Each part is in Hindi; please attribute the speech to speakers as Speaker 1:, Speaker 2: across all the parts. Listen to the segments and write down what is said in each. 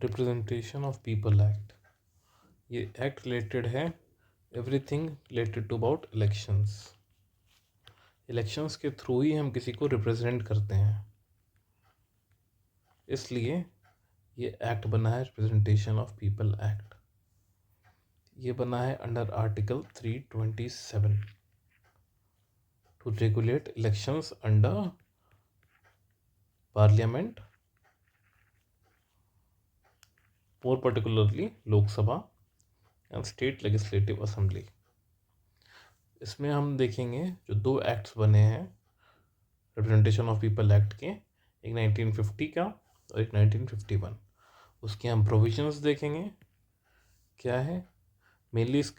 Speaker 1: रिप्रेजेंटेशन ऑफ पीपल एक्ट, ये एक्ट रिलेटेड है everything related to about elections. Elections के थ्रू ही हम किसी को रिप्रेजेंट करते हैं, इसलिए ये एक्ट बना है रिप्रेजेंटेशन ऑफ पीपल एक्ट। ये बना है under article 327 to regulate elections under parliament, more particularly Lok Sabha and state legislative assembly. इसमें हम देखेंगे जो दो एक्ट्स बने हैं रिप्रेजेंटेशन ऑफ पीपल एक्ट के, एक 1950 का और एक 1951। उसके हम प्रोविजंस देखेंगे क्या है। मेनली इस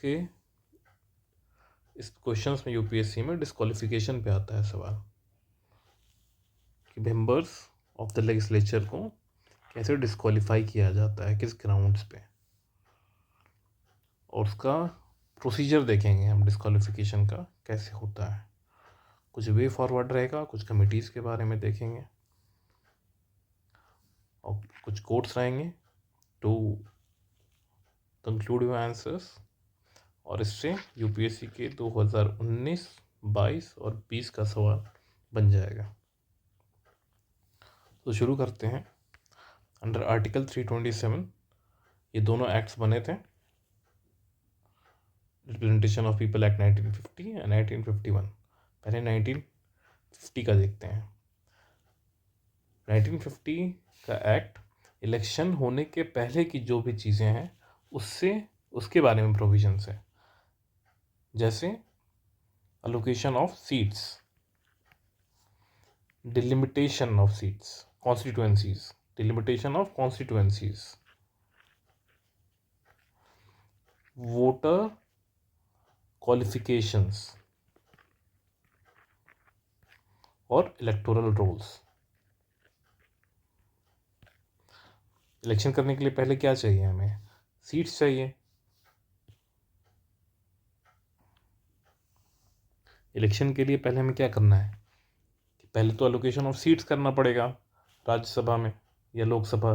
Speaker 1: क्वेश्चंस में यूपीएससी में डिस्क्वालिफिकेशन पे आता है सवाल कि मेंबर्स ऑफ द लेजिस्लेचर को कैसे डिस्क्वालीफाई किया जाता है, किस ग्राउंड्स पे, और उसका प्रोसीजर देखेंगे हम डिस्क्वालिफिकेशन का कैसे होता है। कुछ वे फॉरवर्ड रहेगा, कुछ कमिटीज़ के बारे में देखेंगे और कुछ कोट्स रहेंगे टू कंक्लूड योर आंसर्स। और इससे यूपीएससी के 2019, 22 और 20 का सवाल बन जाएगा। तो शुरू करते हैं। अंडर आर्टिकल 327 ये दोनों एक्ट्स बने थे, representation of people act 1950 and 1951। पहले 1950 का देखते हैं। 1950 का एक्ट इलेक्शन होने के पहले की जो भी चीज़ें हैं उसके बारे में प्रोविजंस है, जैसे allocation of seats, delimitation of seats, constituencies, delimitation of constituencies, voter qualifications और इलेक्टोरल रोल्स। इलेक्शन करने के लिए पहले क्या चाहिए हमें? सीट्स चाहिए। इलेक्शन के लिए पहले हमें क्या करना है कि पहले तो अलोकेशन ऑफ सीट्स करना पड़ेगा राज्यसभा में या Lok Sabha,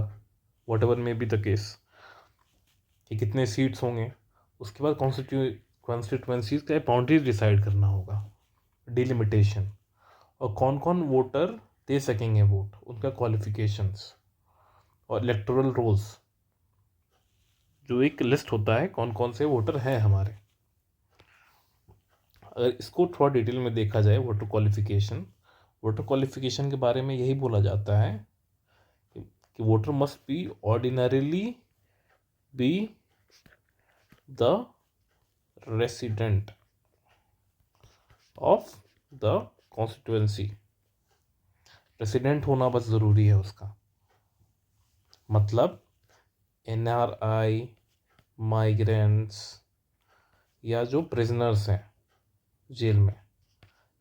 Speaker 1: what ever may be the case, कि कितने सीट्स होंगे। उसके बाद कॉन्स्टिट्यूएंसीज का बाउंड्रीज डिसाइड करना होगा, डिलिमिटेशन, और कौन कौन वोटर दे सकेंगे वोट, उनका क्वालिफिकेशंस, और इलेक्टोरल रोल्स, जो एक लिस्ट होता है कौन कौन से वोटर हैं हमारे। अगर इसको थोड़ा डिटेल में देखा जाए, वोटर क्वालिफिकेशन के बारे में यही बोला जाता है कि voter must be ordinarily be the resident of the constituency. Resident होना बस ज़रूरी है उसका, मतलब NRI, माइग्रेंट्स या जो प्रिजनर्स हैं जेल में,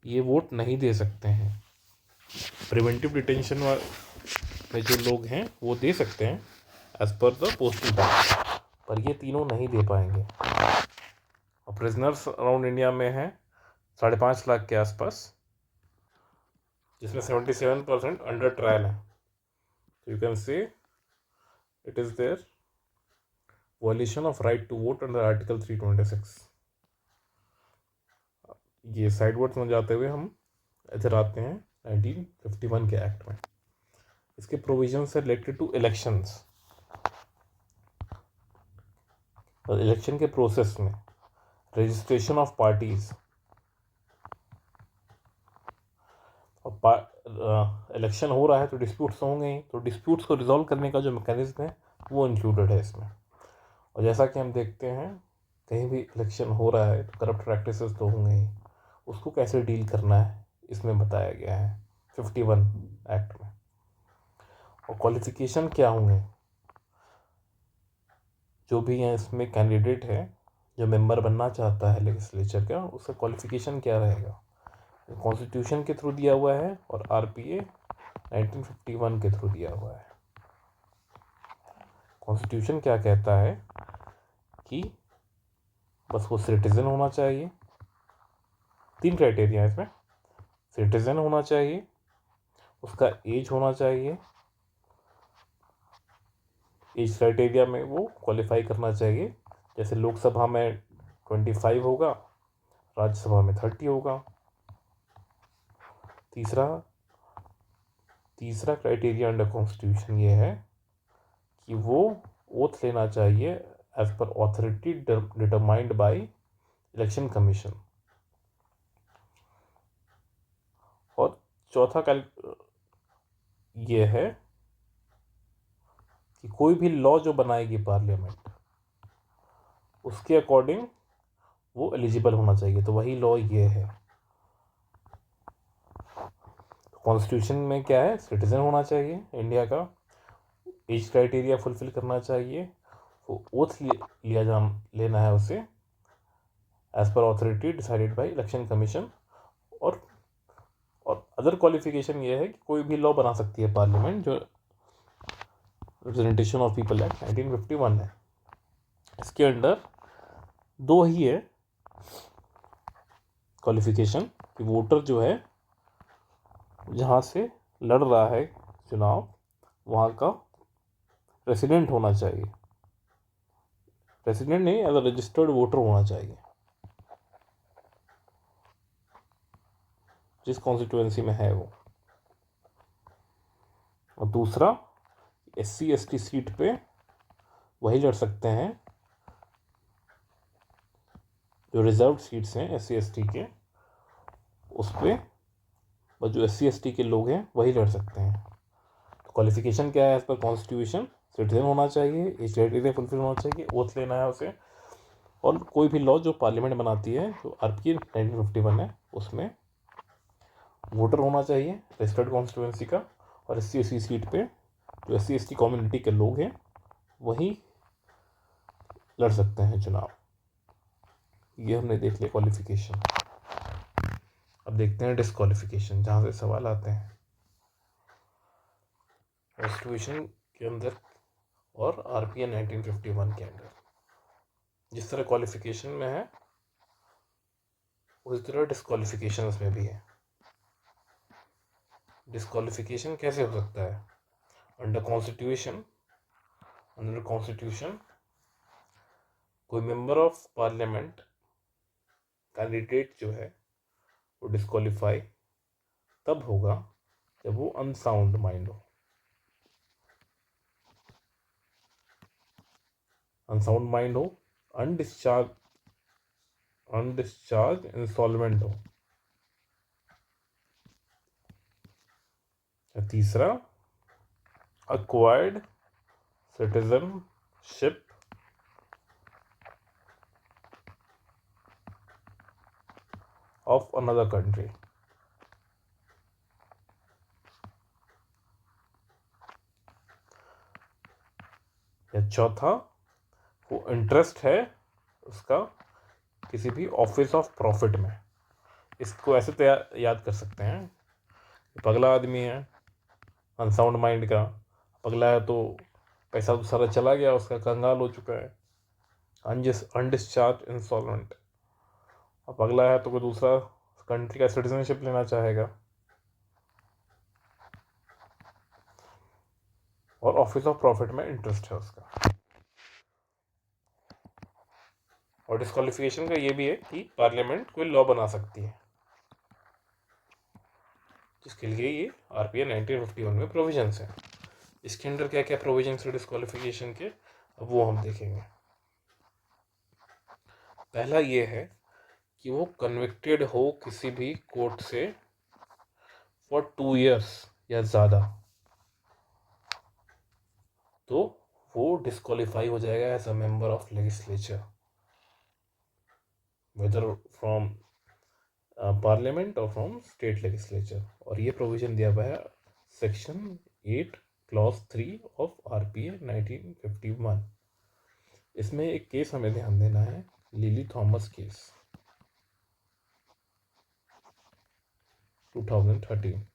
Speaker 1: ये वोट नहीं दे सकते हैं। प्रिवेंटिव डिटेंशन में जो लोग हैं वो दे सकते हैं as per the postal act, पर ये तीनों नहीं दे पाएंगे। और प्रिजनर्स अराउंड इंडिया में हैं 5.5 लाख के आसपास, जिसमें 77% अंडर ट्रायल है। तो you can say it is there violation of right to vote under article 326। ये साइड वर्ड्स में जाते हुए हम इधर आते हैं 1951 के एक्ट में। इसके प्रोविजन से रिलेटेड टू इलेक्शंस, और इलेक्शन के प्रोसेस में रजिस्ट्रेशन ऑफ पार्टीज, और इलेक्शन हो रहा है तो डिस्प्यूट्स होंगे ही, तो डिस्प्यूट्स को रिजॉल्व करने का जो मैकेनिज्म है वो इंक्लूडेड है इसमें। और जैसा कि हम देखते हैं कहीं भी इलेक्शन हो रहा है तो करप्ट प्रैक्टिसेस तो होंगे ही, उसको कैसे डील करना है इसमें बताया गया है 51 एक्ट में। और क्वालिफिकेशन क्या होंगे, जो भी हैं इसमें कैंडिडेट है जो मेंबर बनना चाहता है लेजिस्लेचर का, उसका क्वालिफिकेशन क्या रहेगा, कॉन्स्टिट्यूशन के थ्रू दिया हुआ है और RPA 1951 के थ्रू दिया हुआ है। कॉन्स्टिट्यूशन क्या कहता है कि बस वो सिटीजन होना चाहिए, 3 क्राइटेरिया है इसमें, सिटीजन होना चाहिए, उसका एज होना चाहिए एज क्राइटेरिया में वो क्वालिफाई करना चाहिए। जैसे लोकसभा में 25 होगा, राज्यसभा में 30 होगा। तीसरा क्राइटेरिया अंडर कॉन्स्टिट्यूशन ये है कि वो ओथ लेना चाहिए as per authority determined by election commission. और चौथा ये है कि कोई भी लॉ जो बनाएगी पार्लियामेंट उसके अकॉर्डिंग वो एलिजिबल होना चाहिए। तो वही लॉ ये है। कॉन्स्टिट्यूशन में क्या है, सिटीजन होना चाहिए इंडिया का, एज क्राइटेरिया फुलफिल करना चाहिए, वो ओथ लेना है उसे as per authority decided by election commission. और अदर क्वालिफिकेशन ये है कि कोई भी लॉ बना सकती है पार्लियामेंट जो रिप्रेजेंटेशन ऑफ पीपल एक्ट 1951 है। इसके अंडर दो ही है क्वालिफिकेशन कि वोटर जो है जहाँ से लड़ रहा है चुनाव वहाँ का रेसिडेंट होना चाहिए। रेसिडेंट नहीं, एज अ रजिस्टर्ड वोटर होना चाहिए जिस कॉन्स्टिट्यूएंसी में है वो। और दूसरा SC ST सीट पे वही लड़ सकते हैं जो रिजर्व सीट्स हैं SC ST के, उस पर बस जो SC ST के लोग हैं वही लड़ सकते हैं। तो क्वालिफिकेशन क्या है एज पर कॉन्स्टिट्यूशन, सिटीजन होना चाहिए, एज क्राइटेरिया फुलफिल होना चाहिए, ओथ लेना है उसे, और कोई भी लॉ जो पार्लियामेंट बनाती है जो RPA 1951 है उसमें वोटर होना चाहिए रजिस्टर्ड कॉन्स्टिट्यूएंसी का। और SC ST सीट पे जो SC ST कम्युनिटी के लोग हैं वही लड़ सकते हैं चुनाव। ये हमने देख लिया क्वालिफिकेशन। अब देखते हैं डिस्क्वालिफिकेशन, जहाँ से सवाल आते हैं कॉन्स्टिट्यूशन के अंदर और RPA 1951 के अंदर। जिस तरह क्वालिफिकेशन में है उसी तरह डिस्क्वालिफिकेशन में भी है। डिस्क्वालिफिकेशन कैसे हो सकता है? अंडर कॉन्स्टिट्यूशन कोई मेंबर ऑफ पार्लियामेंट कैंडिडेट जो है वो डिस्क्वालीफाई तब होगा जब वो अनसाउंड माइंड हो, अनडिस्चार्ज इंसॉल्वेंट हो। तीसरा acquired citizenship of another country. या चौथा वो इंटरेस्ट है उसका किसी भी ऑफिस ऑफ प्रॉफिट में। इसको ऐसे याद कर सकते हैं, पगला आदमी है अनसाउंड माइंड का, पगला है तो पैसा तो सारा चला गया उसका, कंगाल हो चुका है, अनडिस्चार्ज इंसॉल्वेंट। और पगला है तो कोई दूसरा कंट्री का सिटीजनशिप लेना चाहेगा, और ऑफिस ऑफ प्रॉफिट में इंटरेस्ट है उसका। और डिस्क्वालिफिकेशन का ये भी है कि पार्लियामेंट कोई लॉ बना सकती है जिसके लिए ये RPA 1951 में प्रोविजंस हैं। इसके अंदर क्या क्या प्रोविजंस है डिस्क्वालिफिकेशन के, अब वो हम देखेंगे। पहला ये है कि वो कन्विक्टेड हो किसी भी कोर्ट से फॉर 2 years या ज़्यादा, तो वो डिस्क्वालीफाई हो जाएगा as a member of legislature, whether from parliament और फ्रॉम स्टेट लेजिस्लेचर। और ये प्रोविजन दिया हुआ है सेक्शन 8 क्लॉज 3 ऑफ RPA 1951। इसमें एक केस हमें ध्यान देना है, लिली थॉमस केस 2013।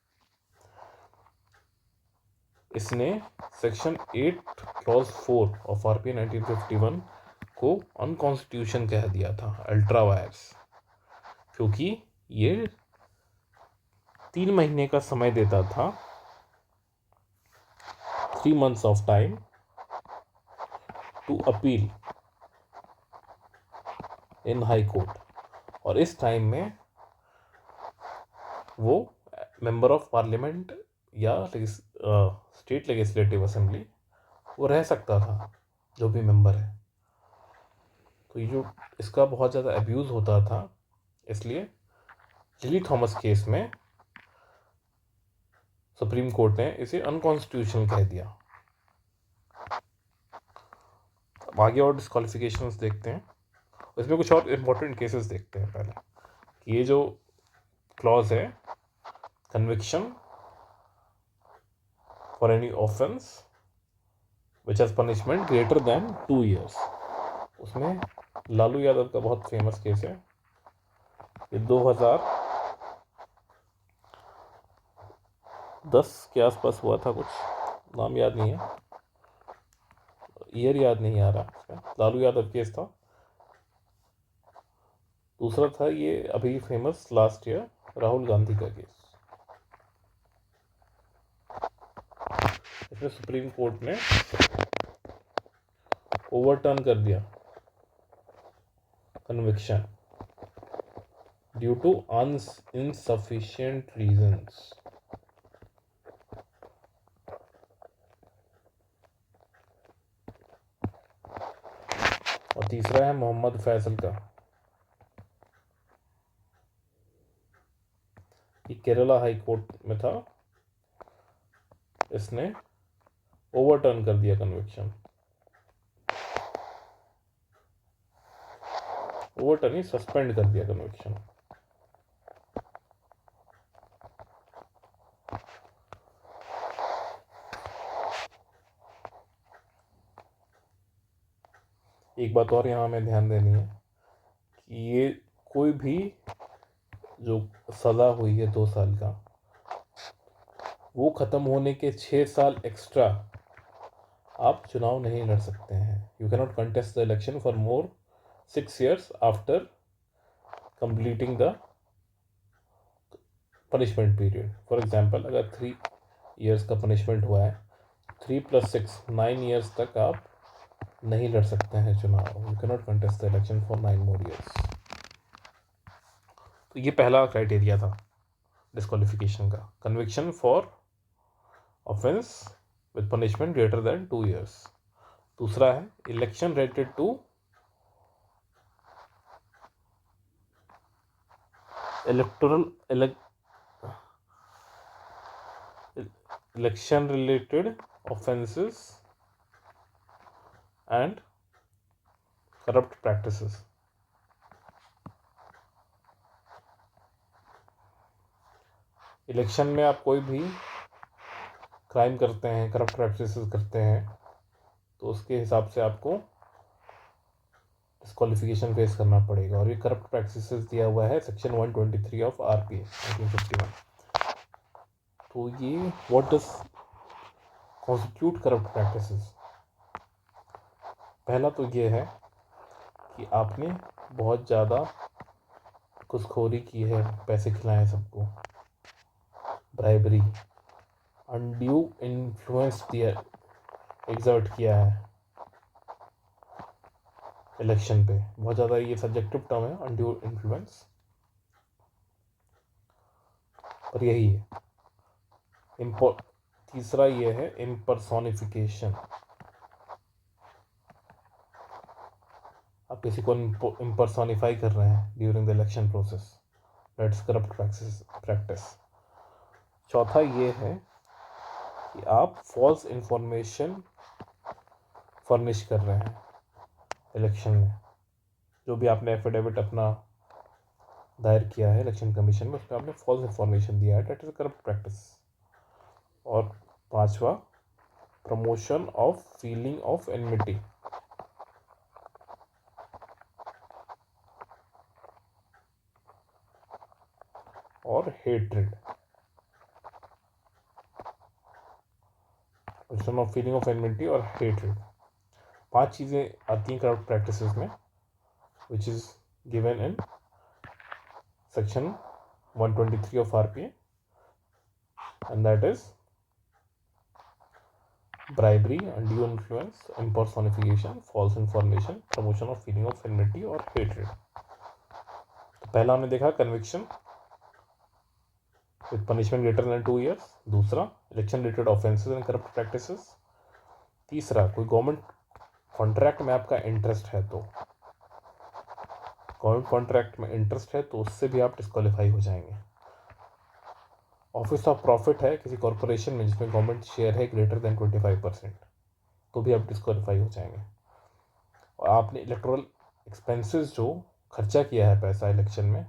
Speaker 1: इसने सेक्शन 8 क्लॉज 4 ऑफ RPA 1951 को अनकॉन्स्टिट्यूशन कह दिया था, अल्ट्रा वायर्स, क्योंकि ये 3 महीने का समय देता था, 3 months of time to appeal in high court, और इस टाइम में वो मेंबर ऑफ पार्लियामेंट या स्टेट लेजिस्लेटिव असेंबली वो रह सकता था, जो भी मेंबर है। तो ये जो इसका बहुत ज़्यादा अब्यूज़ होता था, इसलिए लिली थॉमस केस में सुप्रीम कोर्ट ने इसे अनकॉन्स्टिट्यूशनल कह दिया। अब आगे और डिस्क्वालिफिकेशंस देखते हैं, इसमें कुछ और इम्पोर्टेंट केसेस देखते हैं पहले कि ये जो क्लॉज है, conviction for any offence which has punishment greater than 2 years, उसमें लालू यादव का बहुत फेमस केस है। ये 2010 के आसपास हुआ था, कुछ नाम याद नहीं है, ईयर याद नहीं आ रहा। लालू यादव केस था। दूसरा था ये अभी famous last year Rahul Gandhi का केस। इसमें सुप्रीम कोर्ट ने ओवरटर्न कर दिया conviction due to insufficient reasons. और तीसरा है मोहम्मद फैसल का, ये केरला हाई कोर्ट में था, इसने ओवरटर्न कर दिया कन्विक्शन, ओवरटर्न ही सस्पेंड कर दिया कन्विक्शन। एक बात और यहाँ हमें ध्यान देनी है कि ये कोई भी जो सज़ा हुई है 2 साल का, वो ख़त्म होने के 6 साल एक्स्ट्रा आप चुनाव नहीं लड़ सकते हैं। You can not contest the election for more 6 years after completing the punishment period. For example, अगर 3 years का पनिशमेंट हुआ है, 3 + 6 9 years तक आप नहीं लड़ सकते हैं चुनाव। You can not contest the election for 9 more years। तो ये पहला क्राइटेरिया था डिस्क्वालिफिकेशन का, conviction for offence with punishment greater than 2 years। दूसरा है election related to election related offenses and corrupt practices। Election में आप कोई भी क्राइम करते हैं, करप्ट प्रैक्टिसेस करते हैं, तो उसके हिसाब से आपको डिस्क्वालिफिकेशन फेस करना पड़ेगा। और ये करप्ट प्रैक्टिसेस दिया हुआ है सेक्शन 123 ऑफ RPA 1951। तो ये what does constitute corrupt practices? पहला तो ये है कि आपने बहुत ज़्यादा घूसखोरी की है, पैसे खिलाए सबको, ब्राइबरी, अनड्यू इन्फ्लुएंस दिया, एग्जर्ट किया है इलेक्शन पे। बहुत ज़्यादा ये सब्जेक्टिव टर्म है, अनड्यू इन्फ्लुएंस, पर यही है। तीसरा ये है इम्पर्सोनिफिकेशन, आप किसी को इम्पर्सोनिफाई कर रहे हैं during the election process, that's corrupt practice. चौथा ये है कि आप फॉल्स इंफॉर्मेशन फर्निश कर रहे हैं इलेक्शन में। जो भी आपने एफिडेविट अपना दायर किया है इलेक्शन कमीशन में, उसमें आपने फॉल्स इंफॉर्मेशन दिया है, दैट इज करप्ट प्रैक्टिस। और पांचवा, promotion of feeling of enmity, और hatred, promotion of feeling of enmity और हेट्रेड। 5 चीज़ें आती हैं करप्ट प्रैक्टिसेस में, which is given in section 123 of RPA, and that is bribery, undue influence, impersonification, false information, promotion of feeling of enmity और हेट्रेड। तो पहला हमने देखा conviction with punishment greater than 2 years। दूसरा election related offences and corrupt practices. तीसरा कोई गवर्नमेंट कॉन्ट्रैक्ट में आपका इंटरेस्ट है तो गवर्नमेंट कॉन्ट्रैक्ट में इंटरेस्ट है तो उससे भी आप डिस्क्वालीफाई हो जाएंगे। ऑफिस ऑफ प्रॉफिट है किसी कॉरपोरेशन में जिसमें गवर्नमेंट शेयर है ग्रेटर देन 25%, तो भी आप डिस्क्वालीफाई हो जाएंगे। और आपने इलेक्टोरल एक्सपेंसेस जो खर्चा किया है पैसा इलेक्शन में,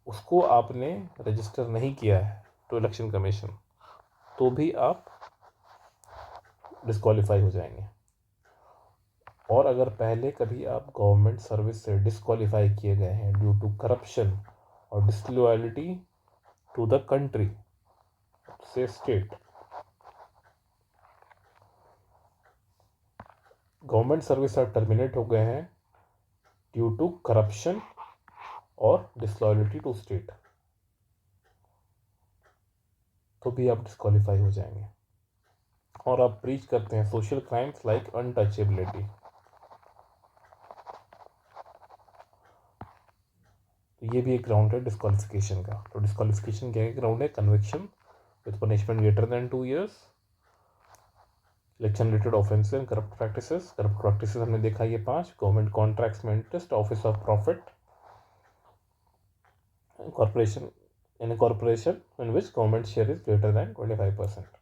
Speaker 1: उसको आपने रजिस्टर नहीं किया है तो इलेक्शन कमीशन, तो भी आप डिस्क्वालीफाई हो जाएंगे। और अगर पहले कभी आप गवर्नमेंट सर्विस से डिस्क्वालीफाई किए गए हैं ड्यू टू करप्शन और डिसलॉयल्टी टू द कंट्री से स्टेट, गवर्नमेंट सर्विस आप टर्मिनेट हो गए हैं ड्यू टू करप्शन और डिसलॉयल्टी टू स्टेट, तो भी आप डिस्क्वालीफाई हो जाएंगे। और आप प्रीच करते हैं सोशल क्राइम्स लाइक अनटचेबिलिटी, तो ये भी एक ग्राउंड है डिस्क्वालिफिकेशन का। तो डिस्क्वालिफिकेशन क्या है ग्राउंड है? Conviction with punishment greater than 2 years, election related offences and corrupt practices. Corrupt practices हमने देखा ये 5, गवर्नमेंट कॉन्ट्रैक्ट्स में interest, office of profit, corporation in corporation in which government share is greater than 25%।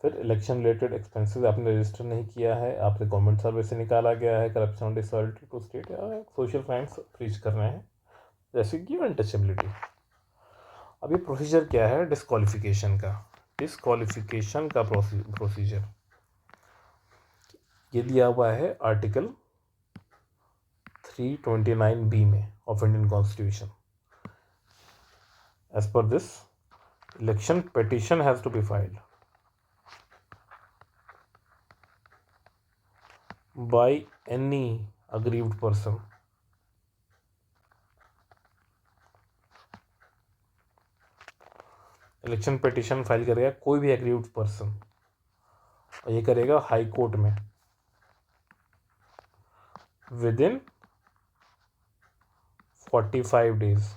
Speaker 1: फिर इलेक्शन रिलेटेड एक्सपेंसेस आपने रजिस्टर नहीं किया है, आपने गवर्नमेंट सर्विस से निकाला गया है, करप्शन डिसऑर्डर टू स्टेट या सोशल क्राइम्स प्रीच कर रहे हैं जैसे कि अनटचेबिलिटी। अब ये प्रोसीजर क्या है डिस्क्वालिफिकेशन का? डिस्क्वालिफिकेशन का प्रोसीजर ये दिया हुआ है आर्टिकल 329B में of Indian constitution. As per this election petition has to be filed by any aggrieved person election petition file करेगा कोई भी एग्रीव्ड पर्सन, और ये करेगा हाई कोर्ट में within 45 days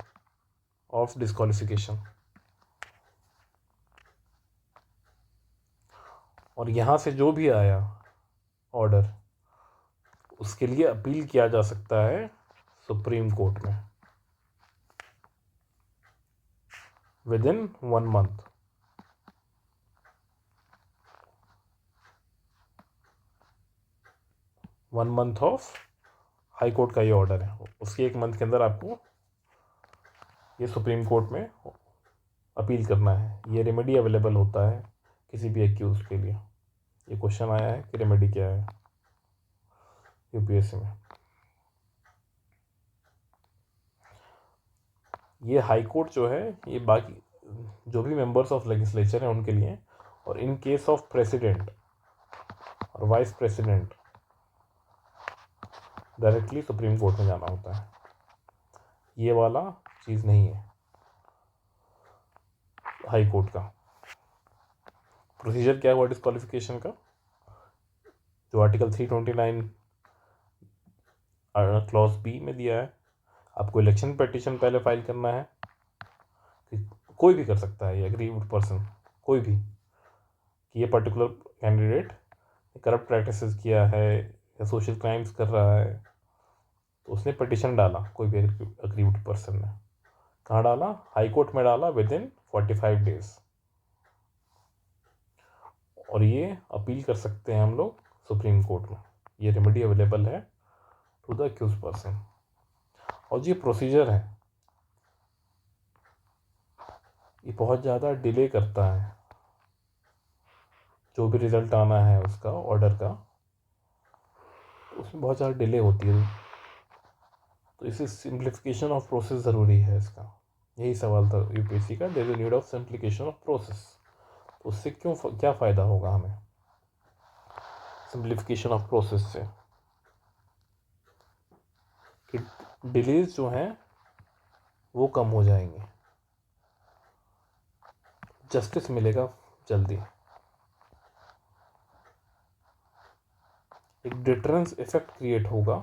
Speaker 1: of disqualification. और यहाँ से जो भी आया ऑर्डर उसके लिए अपील किया जा सकता है सुप्रीम कोर्ट में with in 1 month। One month of high court का ये ऑर्डर है, उसके 1 month के अंदर आपको ये सुप्रीम कोर्ट में अपील करना है। ये रेमेडी अवेलेबल होता है किसी भी एक्यूज के लिए। ये क्वेश्चन आया है कि रेमेडी क्या है यूपीएससी में। ये हाई कोर्ट जो है ये बाकी जो भी मेंबर्स ऑफ लेजिस्लेचर हैं उनके लिए, और इन केस ऑफ प्रेसिडेंट और vice president directly supreme court में जाना होता है। ये वाला चीज़ नहीं है हाई कोर्ट का। प्रोसीजर क्या हुआ डिस्क्वालिफिकेशन का? जो आर्टिकल 329 क्लॉज बी में दिया है, आपको इलेक्शन पिटीशन पहले फाइल करना है। कोई भी कर सकता है, ये एग्रीव्ड पर्सन कोई भी, कि ये पर्टिकुलर कैंडिडेट करप्ट प्रैक्टिसेस किया है या सोशल क्राइम्स कर रहा है, तो उसने पिटीशन डाला। कोई भी एग्रीव्ड पर्सन ने कहाँ डाला? हाई कोर्ट में डाला विद इन 45 days। और ये अपील कर सकते हैं हम लोग सुप्रीम कोर्ट में। ये रेमेडी अवेलेबल है टू द अक्यूज पर्सन। और जो प्रोसीजर है ये बहुत ज़्यादा डिले करता है, जो भी रिज़ल्ट आना है उसका ऑर्डर का, तो उसमें बहुत ज़्यादा डिले होती है। तो इसे सिंप्लीफिकेशन ऑफ प्रोसेस ज़रूरी है इसका। यही सवाल था यूपीएससी का, there is need of simplification of process. तो उससे क्या फ़ायदा होगा हमें सिंप्लीफिकेशन ऑफ प्रोसेस से? कि डिलेज जो हैं वो कम हो जाएंगे, जस्टिस मिलेगा जल्दी। एक डिटरेंस इफेक्ट क्रिएट होगा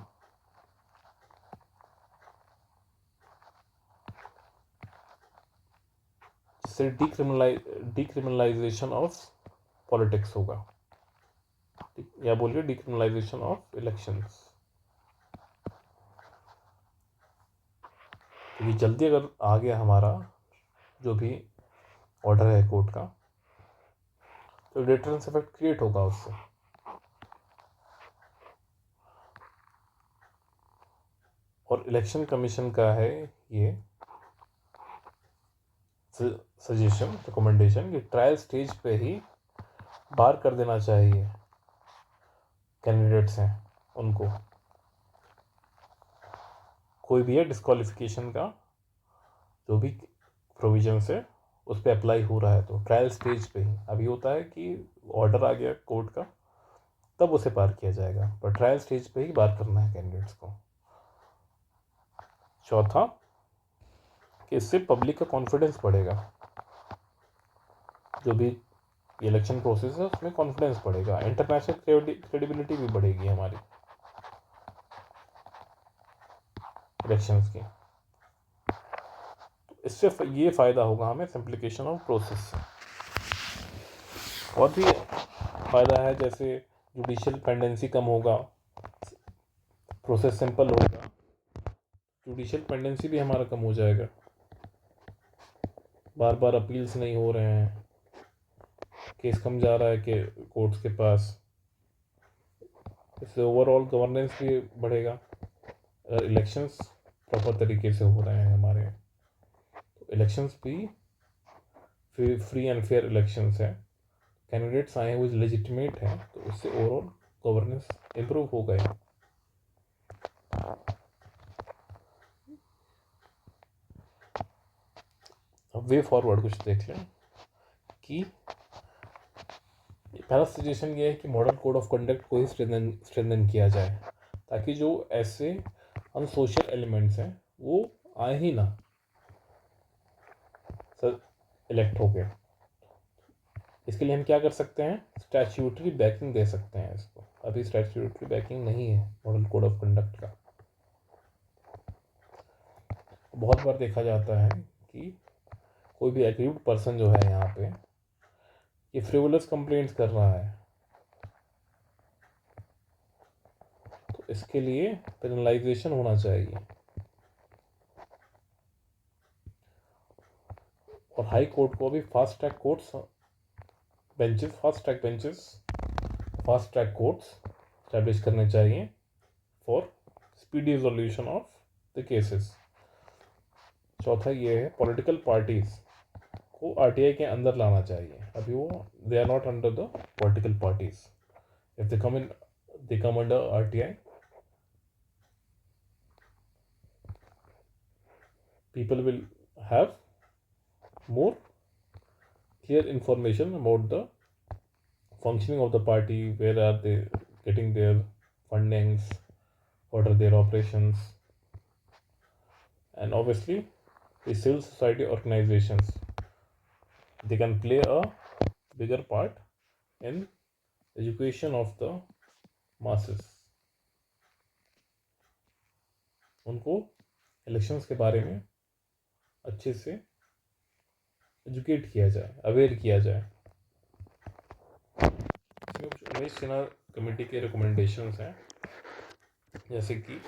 Speaker 1: जिससे डिक्रिमिनलाइजेशन ऑफ पॉलिटिक्स होगा, या बोलिए डिक्रिमिनलाइजेशन ऑफ इलेक्शंस। क्योंकि जल्दी अगर आ गया हमारा जो भी ऑर्डर है कोर्ट का, तो डिटरेंस इफेक्ट क्रिएट होगा उससे। और इलेक्शन कमीशन का है ये सजेशन, रिकमेंडेशन कि ट्रायल स्टेज पे ही बार कर देना चाहिए कैंडिडेट्स हैं उनको, कोई भी है डिस्क्वालिफिकेशन का जो भी प्रोविजंस है उस पर अप्लाई हो रहा है तो ट्रायल स्टेज पे ही। अभी होता है कि ऑर्डर आ गया कोर्ट का तब उसे पार किया जाएगा, पर ट्रायल स्टेज पे ही बार करना है कैंडिडेट्स को। चौथा कि इससे पब्लिक का कॉन्फिडेंस बढ़ेगा, जो भी इलेक्शन प्रोसेस है उसमें कॉन्फिडेंस बढ़ेगा, इंटरनेशनल क्रेडिबिलिटी भी बढ़ेगी हमारी इलेक्शंस की। तो इससे ये फ़ायदा होगा हमें सिंप्लीकेशन ऑफ प्रोसेस से। और भी फ़ायदा है, जैसे जुडिशियल पेंडेंसी कम होगा, प्रोसेस सिंपल होगा, जुडिशियल पेंडेंसी भी हमारा कम हो जाएगा, बार बार अपील्स नहीं हो रहे हैं, केस कम जा रहा है कि कोर्ट्स के पास। इससे ओवरऑल गवर्नेंस भी बढ़ेगा। अगर इलेक्शंस प्रॉपर तरीके से हो रहे हैं हमारे, तो इलेक्शंस भी फ्री एंड फेयर इलेक्शंस हैं, कैंडिडेट्स आए हुए लेजिटिमेट हैं, तो उससे ओवरऑल गवर्नेंस इम्प्रूव हो गए। अब वे फॉरवर्ड कुछ देख लें कि पहला सजेशन ये है कि मॉडल कोड ऑफ कंडक्ट को ही स्ट्रेंथन किया जाए, ताकि जो ऐसे अनसोशल एलिमेंट्स हैं वो आए ही ना सर इलेक्ट हो गए। इसके लिए हम क्या कर सकते हैं, स्टैट्यूटरी बैकिंग दे सकते हैं इसको। अभी स्टैट्यूटरी बैकिंग नहीं है मॉडल कोड ऑफ कंडक्ट का। बहुत बार देखा जाता है कि कोई भी एग्रीव्ड पर्सन जो है यहाँ पे ये फ्रिवुलस कंप्लेंट्स कर रहा है, तो इसके लिए पेनलाइजेशन होना चाहिए। और हाई कोर्ट को भी fast track courts fast track courts establish करने चाहिए for speedy resolution of the cases. चौथा ये है पॉलिटिकल पार्टीज को आरटीआई के अंदर लाना चाहिए। अभी वो they are not under the political parties, if they come under RTI, people will have more clear information about the functioning of the party, where are they getting their fundings, what are their operations, and obviously the civil society organizations, they can play a bigger part in education of the masses। उनको इलेक्शंस के बारे में अच्छे से एजुकेट किया जाए, अवेयर किया जाए। इसमें कुछ उमेश सिन्हा कमेटी के रिकमेंडेशंस हैं, जैसे कि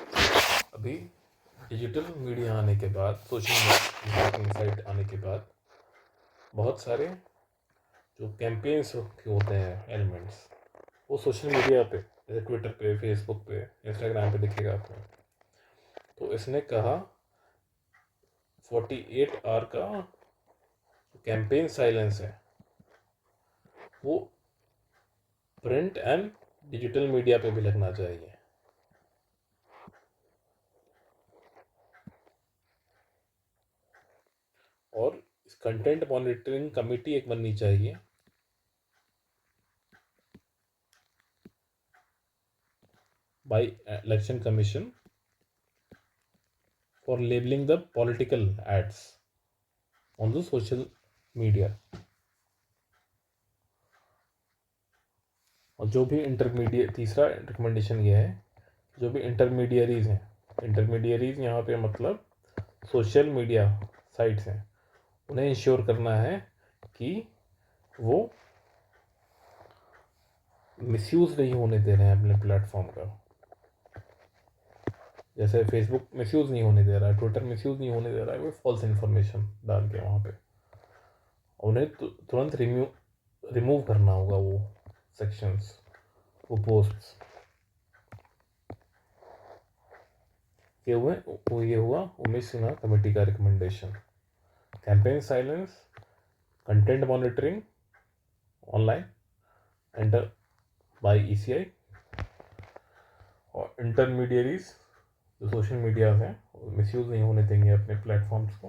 Speaker 1: अभी डिजिटल मीडिया आने के बाद, सोशल नेटवर्किंग साइट आने के बाद, बहुत सारे जो कैंपेन्स होते हैं एलिमेंट्स वो सोशल मीडिया पे, जैसे ट्विटर पे, फेसबुक पे, इंस्टाग्राम पे दिखेगा आपको। तो इसने कहा 48 आवर का कैंपेन साइलेंस है वो प्रिंट एंड डिजिटल मीडिया पे भी लगना चाहिए। और इस कंटेंट मॉनिटरिंग कमेटी एक बननी चाहिए by election commission for labelling the political ads on the social media. और जो भी इंटरमीडिएट, तीसरा रिकमेंडेशन ये है, जो भी इंटरमीडियरीज हैं, इंटरमीडियरीज यहाँ पे मतलब सोशल मीडिया साइट्स हैं, उन्हें इंश्योर करना है कि वो मिसयूज़ नहीं होने दे रहे हैं अपने प्लेटफॉर्म का। जैसे फेसबुक मिसयूज़ नहीं होने दे रहा है, ट्विटर मिसयूज़ नहीं होने दे रहा है, वो फॉल्स इन्फॉर्मेशन डाल के वहाँ पे उन्हें तुरंत रिमूव करना होगा वो सेक्शंस, वो पोस्ट्स। ये हुआ उमेश सिन्हा कमेटी का recommendation. Campaign silence, content monitoring online enter bye ECI, और इंटरमीडियरीज जो सोशल मीडिया हैं मिसयूज़ नहीं होने देंगे अपने प्लेटफॉर्म्स को,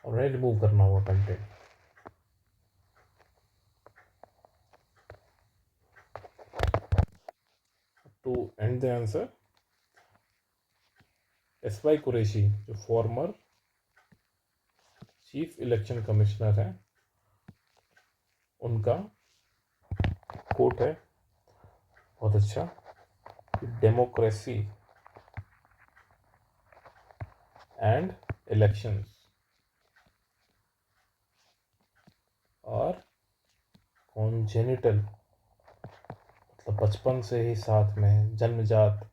Speaker 1: और उन्हें रिमूव करना होगा content. To end the answer, S Y Qureshi जो फॉर्मर चीफ इलेक्शन कमिश्नर हैं, उनका कोट है बहुत अच्छा, डेमोक्रेसी एंड इलेक्शंस और कॉन्जेनिटल, मतलब बचपन से ही साथ में है, जन्मजात,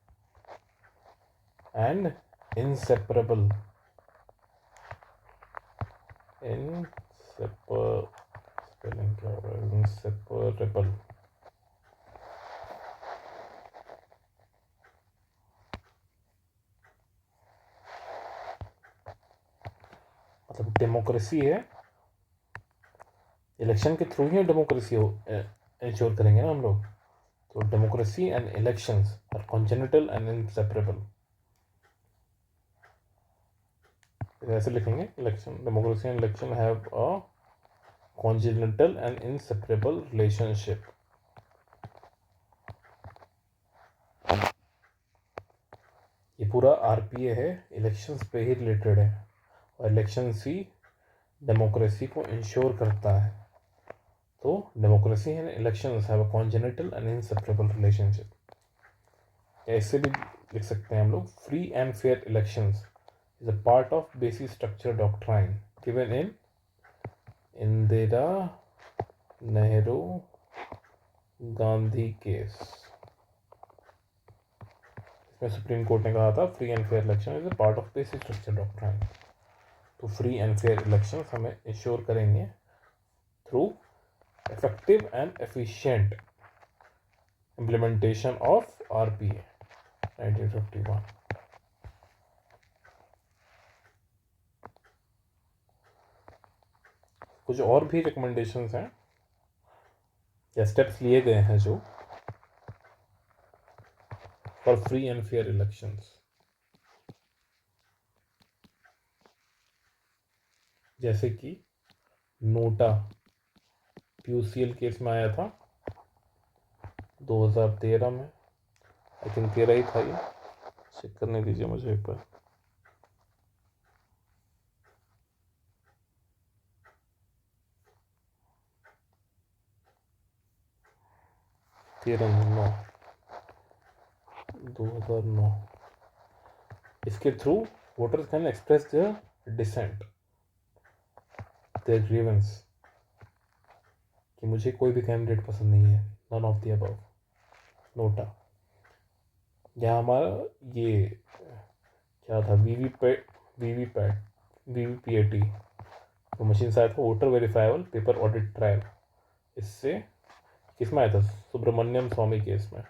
Speaker 1: एंड inseparable, स्पेलिंग क्या होगा, inseparable, मतलब डेमोक्रेसी है, इलेक्शन के थ्रू ही डेमोक्रेसी इंश्योर करेंगे ना हम लोग, तो democracy and elections are congenital and inseparable। ऐसे लिखेंगे, election, democracy and election have a congenital and inseparable relationship। ये पूरा आरपीए है, इलेक्शंस पे ही रिलेटेड है, और इलेक्शंस ही डेमोक्रेसी को इंश्योर करता है। तो democracy and elections have a congenital and inseparable relationship. ऐसे भी लिख सकते हैं हम लोग, free and fair elections is a part of basic structure doctrine given in Indira Nehru Gandhi case. इसमें सुप्रीम कोर्ट ने कहा था free and fair election is a part of basic structure doctrine. तो फ्री एंड फेयर इलेक्शंस हमें इंश्योर करेंगे through effective and efficient implementation of RPA 1951। कुछ और भी रिकमेंडेशंस हैं या स्टेप्स लिए गए हैं जो for free and fair elections, जैसे कि नोटा PUCL केस में आया था 2013 में, आई थिंक 13 ही था, ये चेक करने दीजिए मुझे एक बार। तेरह 2009। इसके through voters can express their dissent, their grievance, कि मुझे कोई भी कैंडिडेट पसंद नहीं है, none of the above, NOTA. यहाँ हमारा ये क्या था, वीवीपैटी तो मशीन से आया था, voter verifiable paper audit trial. इससे किसमें आया था, सुब्रमण्यम स्वामी केस में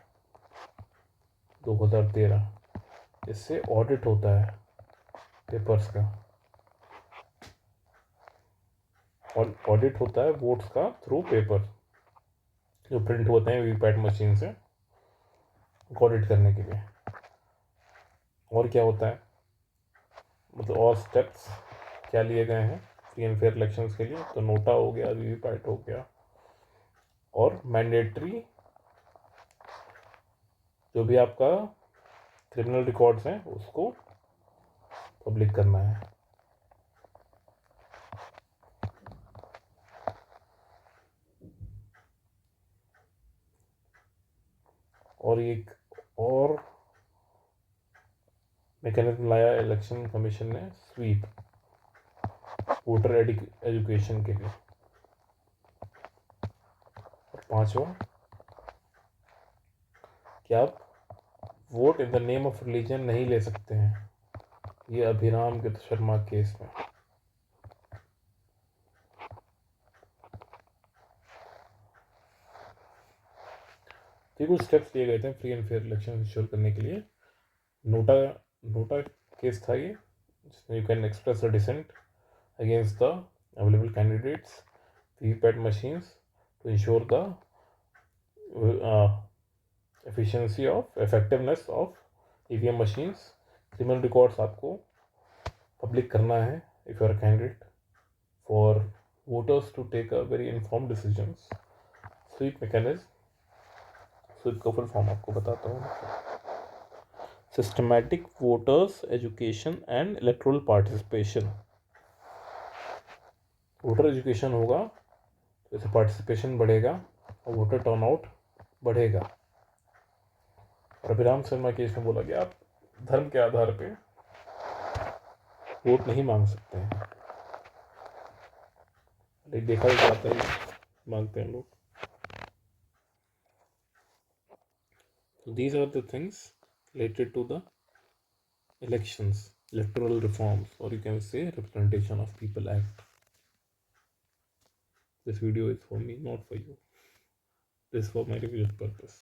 Speaker 1: 2013। इससे ऑडिट होता है पेपर्स का, और ऑडिट होता है वोट्स का थ्रू पेपर जो प्रिंट होते हैं वीवीपैट मशीन से ऑडिट करने के लिए। और क्या होता है, मतलब और स्टेप्स क्या लिए गए हैं फ्री एंड फेयर इलेक्शंस के लिए, तो नोटा हो गया, वीवीपैट हो गया, और मैंडेटरी जो भी आपका क्रिमिनल रिकॉर्ड्स हैं उसको पब्लिक करना है। और एक और मैकेनिज्म लाया इलेक्शन कमीशन ने, स्वीप, वोटर एजुकेशन के लिए। और पांचवा कि आप vote in the name of religion नहीं ले सकते हैं, ये अभिराम के शर्मा केस में। तो कुछ स्टेप्स लिए गए थे free and fair election ensure करने के लिए। नोटा केस था ये, जिसमें you can express a dissent against the available candidates, VVPAT machines to ensure the efficiency of effectiveness of EVM machines। Criminal records आपको पब्लिक करना है if you are candidate, for voters to take a very informed decisions. SVEEP mechanism, SVEEP का फुल फॉर्म आपको बताता हूँ, systematic voters education and electoral participation. Voter education होगा तो इससे पार्टिसिपेशन बढ़ेगा और वोटर टर्नआउट बढ़ेगा। और अभिराम शर्मा केस में बोला गया आप धर्म के आधार पे वोट नहीं मांग सकते हैं। लेकिन देखा जाता है मांगते हैं लोग। These are the things related to the elections, electoral reforms, or you can say Representation of People Act. This video is for me, not for you. This is for my revision purpose.